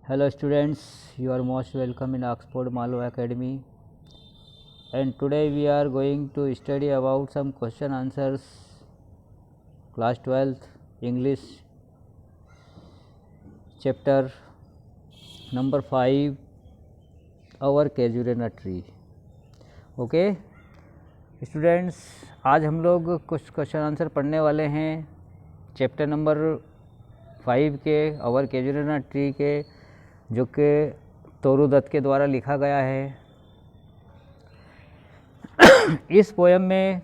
Hello students, you are most welcome in Oxford Malo Academy, and today we are going to study about some question answers class 12th English chapter number 5 our casuarina tree. Okay students, आज हम लोग कुछ question answer पढ़ने वाले हैं chapter number 5 के our कैजुरेना tree के, जो कि तोरू दत्त के द्वारा लिखा गया है। इस पोएम में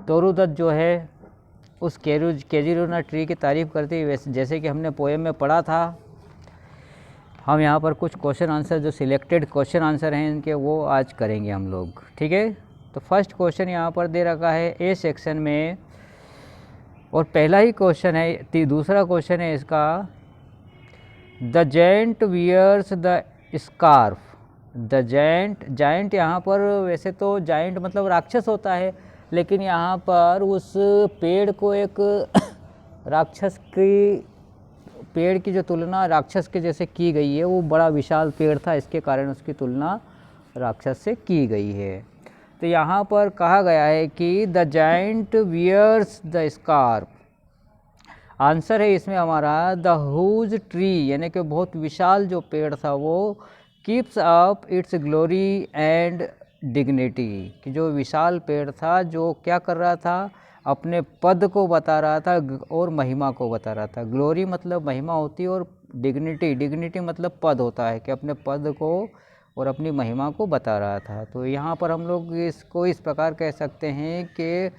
तोरू दत्त जो है उस कैजुरेना ट्री की तारीफ़ करती है, जैसे कि हमने पोएम में पढ़ा था। हम यहाँ पर कुछ क्वेश्चन आंसर जो सिलेक्टेड क्वेश्चन आंसर हैं इनके वो आज करेंगे हम लोग, ठीक है। तो फर्स्ट क्वेश्चन यहाँ पर दे रखा है ए सेक्शन में, और पहला ही क्वेश्चन है, दूसरा क्वेश्चन है इसका, the giant wears the scarf. The giant यहाँ पर वैसे तो जायंट मतलब राक्षस होता है, लेकिन यहाँ पर उस पेड़ को एक राक्षस की, पेड़ की जो तुलना राक्षस के जैसे की गई है, वो बड़ा विशाल पेड़ था, इसके कारण उसकी तुलना राक्षस से की गई है। तो यहाँ पर कहा गया है कि the giant wears the scarf. Answer है इसमें हमारा द हुज ट्री, यानी कि बहुत विशाल जो पेड़ था वो keeps up it's glory and dignity, कि जो विशाल पेड़ था जो क्या कर रहा था, अपने पद को बता रहा था और महिमा को बता रहा था। ग्लोरी मतलब महिमा होती है, और डिग्निटी मतलब पद होता है, कि अपने पद को और अपनी महिमा को बता रहा था। तो यहाँ पर हम लोग इसको इस प्रकार कह सकते हैं कि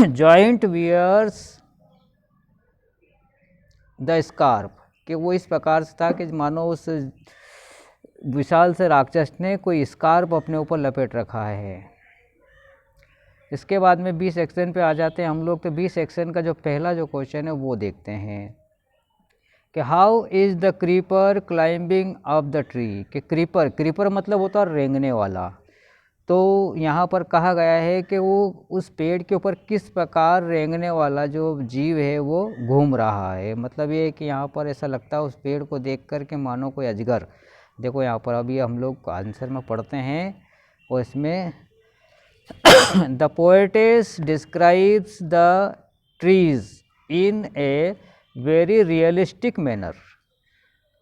जॉइंट वियर्स द स्कार्फ, कि वो इस प्रकार से था कि मानो उस विशाल से राक्षस ने कोई स्कार्फ अपने ऊपर लपेट रखा है। इसके बाद में बी सेक्शन पे आ जाते हैं हम लोग। तो बी सेक्शन का जो पहला जो क्वेश्चन है वो देखते हैं कि how is the creeper climbing up the tree, कि क्रीपर मतलब होता है रेंगने वाला। तो यहाँ पर कहा गया है कि वो उस पेड़ के ऊपर किस प्रकार रेंगने वाला जो जीव है वो घूम रहा है। मतलब ये है कि यहाँ पर ऐसा लगता है उस पेड़ को देख कर के मानो कोई अजगर। देखो यहाँ पर अभी हम लोग आंसर में पढ़ते हैं, और इसमें the poetess describes the trees in a very realistic manner.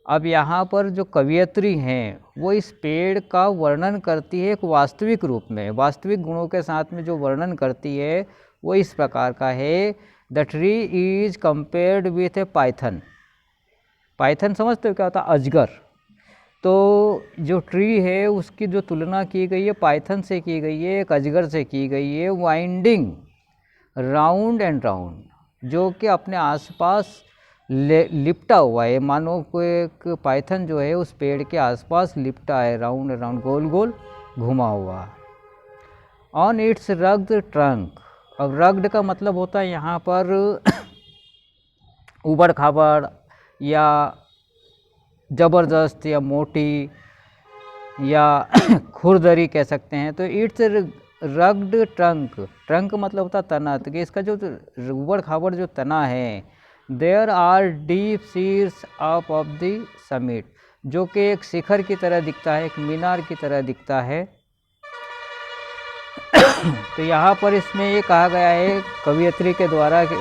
अब यहाँ पर जो कवियत्री हैं वो इस पेड़ का वर्णन करती है एक वास्तविक रूप में, वास्तविक गुणों के साथ में जो वर्णन करती है वो इस प्रकार का है। The tree is compared with A Python. Python समझते हो क्या होता है? अजगर। तो जो ट्री है उसकी जो तुलना की गई है पाइथन से की गई है, एक अजगर से की गई है। वाइंडिंग राउंड एंड राउंड, जो कि अपने आसपास लिपटा हुआ है, मानो कोई एक पाइथन जो है उस पेड़ के आसपास लिपटा है, राउंड राउंड गोल गोल घुमा हुआ। On it's rugged trunk. अब रग्ड का मतलब होता है यहाँ पर उबड़ खाबड़ या ज़बरदस्त या मोटी या खुरदरी कह सकते हैं। तो इट्स रग्ड ट्रंक मतलब होता तना, तो इसका जो उबड़ खाबड़ जो तना है, there are deep sears up of the summit, जो कि एक शिखर की तरह दिखता है, एक मीनार की तरह दिखता है। तो यहाँ पर इसमें ये कहा गया है कवियत्री के द्वारा कि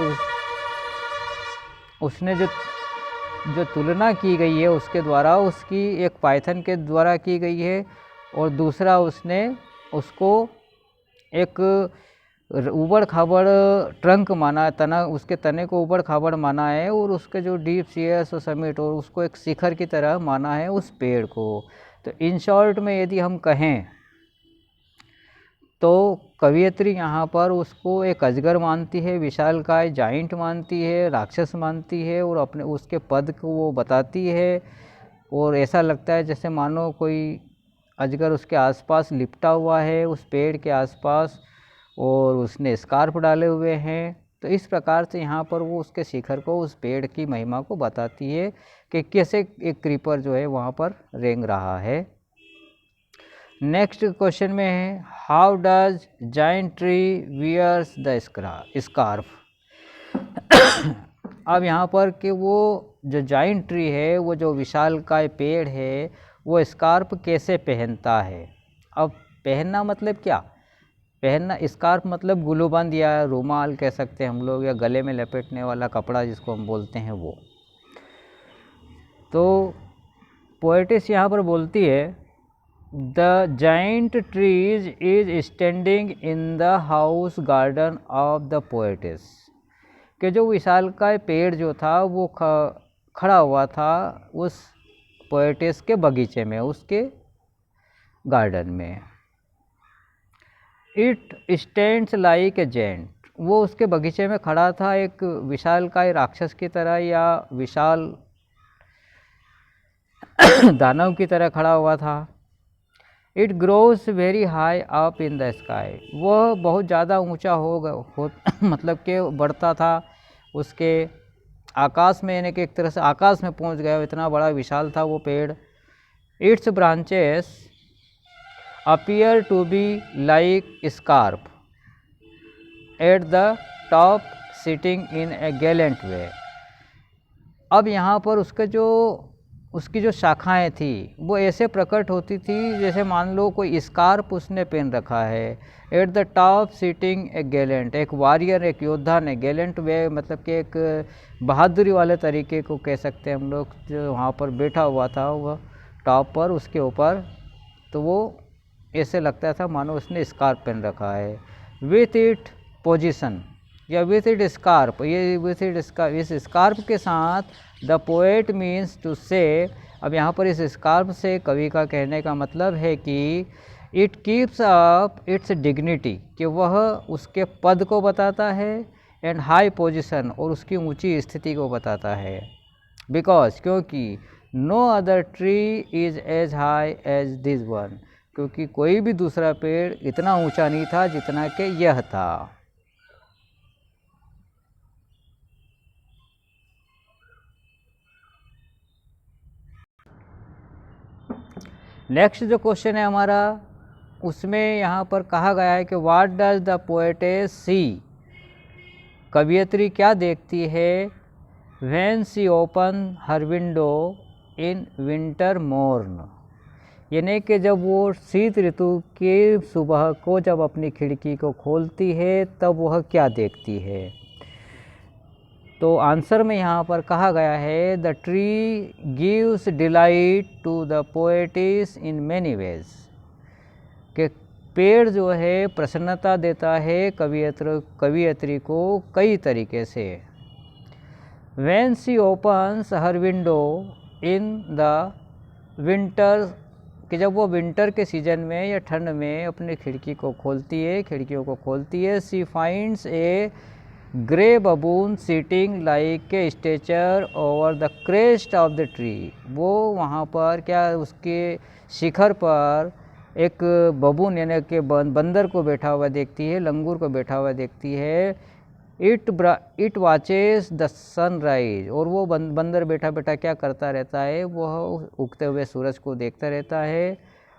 उसने जो तुलना की गई है उसके द्वारा, उसकी एक पाइथन के द्वारा की गई है, और दूसरा उसने उसको एक उबड़ खाबड़ ट्रंक माना, तना, उसके तने को उबड़ खाबड़ माना है, और उसके जो डीप सीयर्स और समिट, और उसको एक शिखर की तरह माना है उस पेड़ को। तो इन शॉर्ट में यदि हम कहें तो कवियत्री यहाँ पर उसको एक अजगर मानती है, विशालकाय जाइंट मानती है, राक्षस मानती है, और अपने उसके पद को वो बताती है। और ऐसा लगता है जैसे मानो कोई अजगर उसके आसपास लिपटा हुआ है उस पेड़ के आसपास, और उसने स्कार्फ डाले हुए हैं। तो इस प्रकार से यहाँ पर वो उसके शिखर को, उस पेड़ की महिमा को बताती है कि कैसे एक क्रीपर जो है वहाँ पर रेंग रहा है। नेक्स्ट क्वेश्चन में है how does giant tree wears the scarf. अब यहाँ पर कि वो जो जाइंट ट्री है, वो जो विशालकाय पेड़ है, वो स्कार्फ कैसे पहनता है। अब पहनना मतलब क्या, पहनना स्कार्फ मतलब गुलूबंद या रुमाल कह सकते हैं हम लोग, या गले में लपेटने वाला कपड़ा जिसको हम बोलते हैं वो। तो पोएटिस यहाँ पर बोलती है the giant trees is standing in the house garden of the poet's, कि जो विशालकाय पेड़ जो था वो खड़ा हुआ था उस पोएटिस के बगीचे में, उसके गार्डन में। It stands like a giant, वो उसके बगीचे में खड़ा था एक विशालकाय राक्षस की तरह या विशाल दानव की तरह खड़ा हुआ था। It grows very high up in the sky, वह बहुत ज़्यादा ऊंचा हो मतलब कि बढ़ता था उसके आकाश में, यानी कि एक तरह से आकाश में पहुंच गया, इतना बड़ा विशाल था वो पेड़। Its branches appear to be like scarf at the top sitting in a gallant way. अब यहाँ पर उसकी जो शाखाएं थी वो ऐसे प्रकट होती थी जैसे मान लो कोई स्कार्फ उसने पहन रखा है। Eight the top sitting A Gallant, एक वॉरियर, एक योद्धा ने, गैलेंट वे मतलब कि एक बहादुरी वाले तरीके को कह सकते हैं हम लोग, जो वहाँ पर बैठा हुआ था वह टॉप पर उसके ऊपर, तो वो ऐसे लगता था मानो उसने स्कार्फ पहन रखा है। विथ इट पोजिशन या विथ इट स्कार्फ, ये विथ इट स्कार्फ, इस स्कार्फ के साथ द पोएट मीन्स टू से। अब यहाँ पर इस स्कार्फ से कवि का कहने का मतलब है कि it keeps up it's dignity, कि वह उसके पद को बताता है, एंड हाई पोजीशन, और उसकी ऊंची स्थिति को बताता है। बिकॉज, क्योंकि no other tree is as high as this one, क्योंकि कोई भी दूसरा पेड़ इतना ऊंचा नहीं था जितना कि यह था। नेक्स्ट जो क्वेश्चन है हमारा, उसमें यहाँ पर कहा गया है कि what does the poetess see, कवियत्री क्या देखती है, when she open her window in winter morn, यानी कि जब वो शीत ऋतु की सुबह को जब अपनी खिड़की को खोलती है तब वह क्या देखती है। तो आंसर में यहाँ पर कहा गया है the tree gives delight to the poetess in many ways, कि पेड़ जो है प्रसन्नता देता है कवियत्री को कई तरीके से। When she opens her window in the winter, कि जब वो विंटर के सीजन में या ठंड में अपनी खिड़कियों को खोलती है, she finds a grey baboon sitting like a statue over the crest of the tree, वो वहाँ पर क्या उसके शिखर पर एक बबून यानी कि बंदर को बैठा हुआ देखती है, लंगूर को बैठा हुआ देखती है। इट वाचेस द सनराइज, और वो बंदर बैठा बैठा क्या करता रहता है, वह उगते हुए सूरज को देखता रहता है।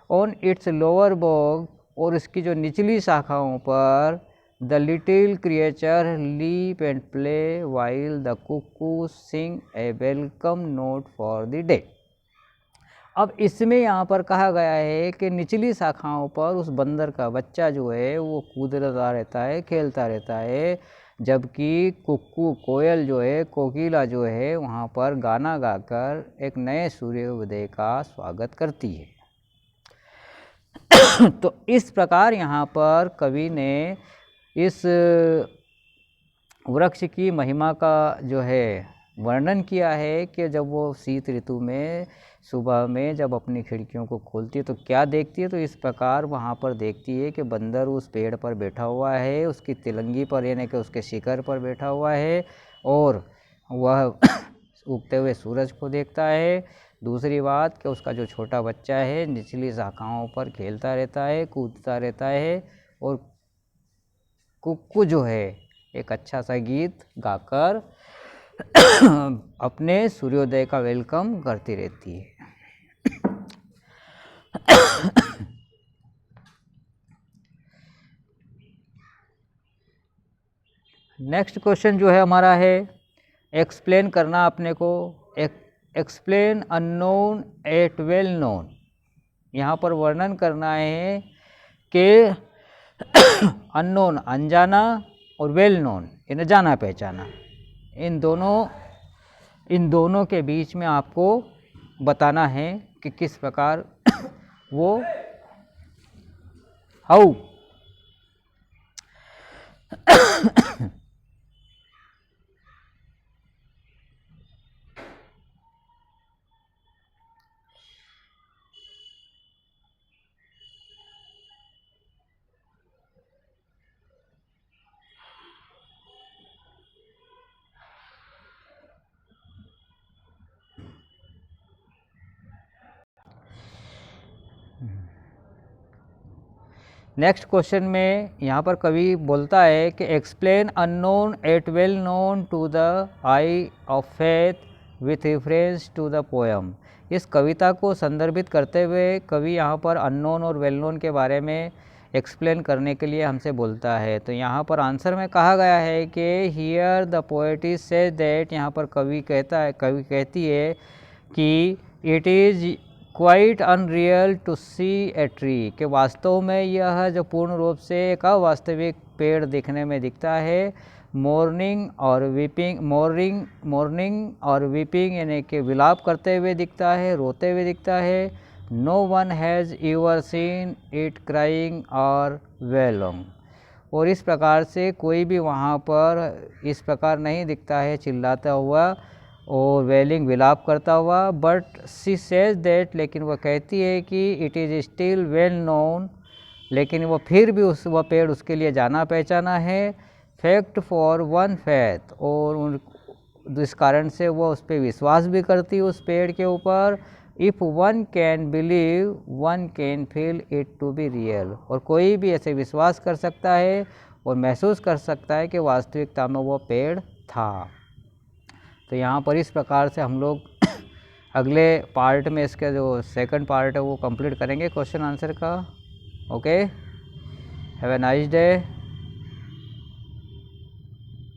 ऑन इट्स लोअर बोग, और इसकी जो निचली शाखाओं पर the little creature leap and play while the cuckoo sing a welcome note for the day. अब इसमें यहाँ पर कहा गया है कि निचली शाखाओं पर उस बंदर का बच्चा जो है वो कूदता रहता है, खेलता रहता है, जबकि कुक्कू कोयल जो है, कोकिला जो है, वहाँ पर गाना गाकर एक नए सूर्योदय का स्वागत करती है। तो इस प्रकार यहाँ पर कवि ने इस वृक्ष की महिमा का जो है वर्णन किया है कि जब वो शीत ऋतु में सुबह में जब अपनी खिड़कियों को खोलती है तो क्या देखती है। तो इस प्रकार वहाँ पर देखती है कि बंदर उस पेड़ पर बैठा हुआ है, उसकी तिलंगी पर यानी कि उसके शिखर पर बैठा हुआ है, और वह उगते हुए सूरज को देखता है। दूसरी बात कि उसका जो छोटा बच्चा है निचली शाखाओं पर खेलता रहता है, कूदता रहता है, और कुक्कू जो है एक अच्छा सा गीत गाकर अपने सूर्योदय का वेलकम करती रहती है। नेक्स्ट क्वेश्चन जो है हमारा है एक्सप्लेन करना अपने को। Explain unknown at well known, यहाँ पर वर्णन करना है कि अननोन अनजाना और वेल नोन यानी जाना पहचाना, इन दोनों के बीच में आपको बताना है कि किस प्रकार वो हाउ नेक्स्ट क्वेश्चन में यहाँ पर कवि बोलता है कि explain unknown at well known to the eye of faith with reference to the poem. इस कविता को संदर्भित करते हुए कवि यहाँ पर अननोन और वेल नोन के बारे में एक्सप्लेन करने के लिए हमसे बोलता है। तो यहाँ पर आंसर में कहा गया है कि here the poetess says that, यहाँ पर कवि कहती है कि it is quite unreal to see a tree, कि वास्तव में यह जो पूर्ण रूप से एक अवास्तविक पेड़ दिखने में दिखता है। मॉर्निंग और वीपिंग यानी कि विलाप करते हुए दिखता है, रोते हुए दिखता है। No one has ever seen it crying और वेलोंग, और इस प्रकार से कोई भी वहाँ पर इस प्रकार नहीं दिखता है चिल्लाता हुआ और वेलिंग विलाप करता हुआ। बट सी सेज दैट, लेकिन वह कहती है कि it is still well known, लेकिन वो फिर भी वह पेड़ उसके लिए जाना पहचाना है। फैक्ट फॉर वन फेथ, और इस कारण से वो उस पर विश्वास भी करती है उस पेड़ के ऊपर। If one can believe one can feel it to be real, और कोई भी ऐसे विश्वास कर सकता है और महसूस कर सकता है कि वास्तविकता में वो पेड़ था। तो यहाँ पर इस प्रकार से हम लोग अगले पार्ट में इसका जो सेकंड पार्ट है वो कंप्लीट करेंगे क्वेश्चन आंसर का। Okay, have a nice day.